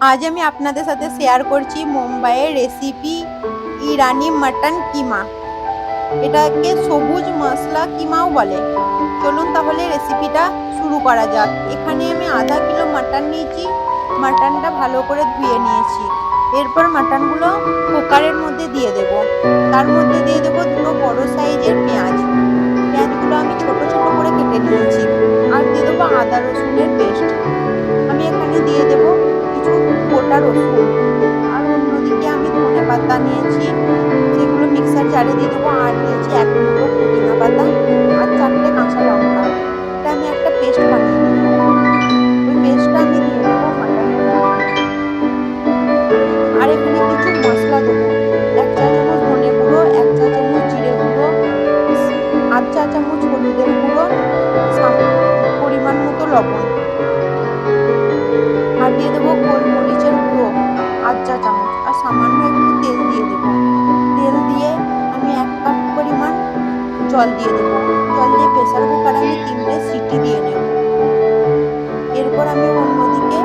আজ আমি আপনাদের সাথে শেয়ার করছি মুম্বাইয়ের রেসিপি ইরানি মাটন কিমা। এটাকে সবুজ মশলা কিমাও বলে। চলুন তাহলে রেসিপিটা শুরু করা যাক। এখানে আমি আধা কিলো মাটন নিয়েছি। মাটনটা ভালো করে ধুয়ে নিয়েছি। এরপর মাটনগুলো কুকারের মধ্যে দিয়ে দেব। তার মধ্যে দিয়ে দেব দুটো বড় সাইজের পেঁয়াজ। পেঁয়াজগুলো আমি ছোট ছোট করে কেটে নিয়েছি। আর দিয়ে দেবো আদা রসুনের পেস্ট। আমি এখানে দিয়ে দেব কিছু গোটা রসুন। আর অন্যদিকে আমি ধনেপাতা নিয়েছি, সেগুলো মিক্সার জারে দিয়ে দেবো। আর নিয়েছি এক মুঠো পুদিনা পাতা আর 4টে কাঁচা লঙ্কা। এটা আমি একটা পেস্ট বানিয়ে নেব। ওই পেস্টটা আমি দিয়ে দেবো মাটনের মধ্যে। আর এখানে কিছু মশলা দেবো। 1 চা চামচ ধনে গুঁড়ো, 1 চা চামচ জিরে গুঁড়ো, 8 চা চামচ হলুদের গুঁড়ো, পরিমাণ মতো লবণ। আর দিয়ে দেবো গোলমরিচের গুঁড়ো 8 চা চামচ। আর সামান্য একটু তেল দিয়ে দেবো। তেল দিয়ে আমি 1 কাপ পরিমাণ জল দিয়ে দেবো। জল দিয়ে প্রেসার কুকারে আমি 3টে সিটি দিয়ে নেব। এরপর আমি অন্যদিকে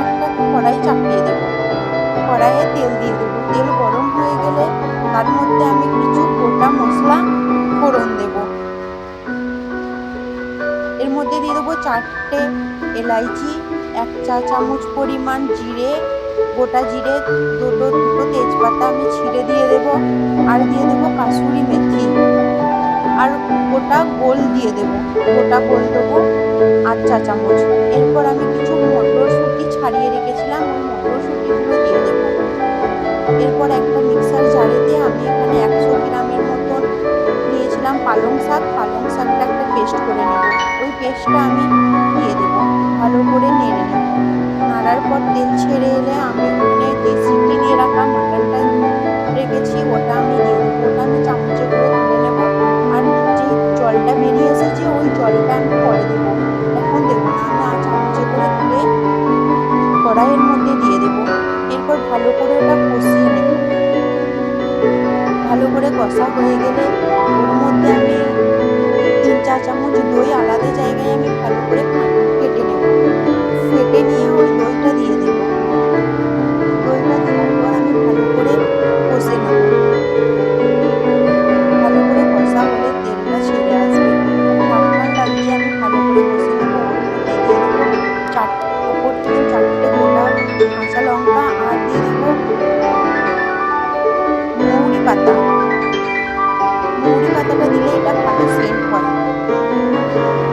একটা কড়াই চাপিয়ে দেবো। কড়াইয়ে তেল দিয়ে দেবো। তেল গরম হয়ে গেলে তার মধ্যে আমি কিছু গোটা মশলা ফোড়ন দেবো। এর মধ্যে দিয়ে দেবো 4টে এলাইচি, 1 চা চামচ পরিমাণ জিরে, গোটা জিরে, দুটো তেজপাতা আমি ছিঁড়ে দিয়ে দেবো। আর দিয়ে দেবো কাসুরি মেথি আর গোটা গোল দিয়ে দেবো। গোটা গোল দেবো 8 চা চামচ। এরপর আমি কিছু মটরশুঁটি ছাড়িয়ে রেখেছিলাম, ওই মটরশুঁটিগুলো দিয়ে দেবো। এরপর একটা মিক্সার জারেতে আমি এখানে 100 গ্রামের মতন নিয়েছিলাম পালং শাক। পালং শাকটা একটা পেস্ট করে নেব। ওই পেস্টটা আমি দিয়ে দেবো। ভালো করে নেড়ে নেব। নাড়ার পর তেল ছেড়ে এলে আমি ওখানে যে সিটি দিয়ে রাখা মাটনটা রেখেছি ওটা আমি দিয়ে দেবো। ওটা আমি চামচে করে তুলে নেব। আর যে জলটা বেরিয়ে এসেছে ওই জলটা আমি পরে দেবো, এখন দেবো না। আমি চামচে করে তুলে কড়াইয়ের মধ্যে দিয়ে দেবো। এরপর ভালো করে ওটা কষিয়ে নেব। ভালো করে কষা হয়ে গেলে ওর মধ্যে আমি 3 চা চামচ দই আলাদা জায়গায় আমি ভালো করে ফেটে নেব। ফেটে নিয়ে ওই দইটা দিয়ে দেব। দইটা দেওয়ার পর আমি ভালো করে কষে নেব। ভালো করে কষা হলে তেলটা ছেড়ে আসবে। ঢাকনা লাগিয়ে আমি ভালো করে কষে নেব। ওর মধ্যে দিয়ে দেবো ওপর থেকে 4টে গোটা কাঁচা লঙ্কা। আর দিয়ে দেবো মৌরি পাতা। মৌরি পাতাটা দিলে এটা ভালো সেন্ট হয়।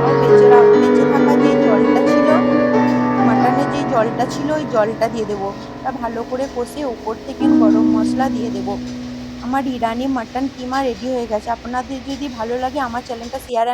আর বেঁচে থাকা যে জলটা ছিল, মাটনের যে জলটা ছিল ওই জলটা দিয়ে দেবো। তা ভালো করে কষে উপর থেকে গরম মশলা দিয়ে দেবো। আমার ইরানি মাটন কিমা রেডি হয়ে গেছে। আপনাদের যদি ভালো লাগে আমার চ্যানেলটা শেয়ার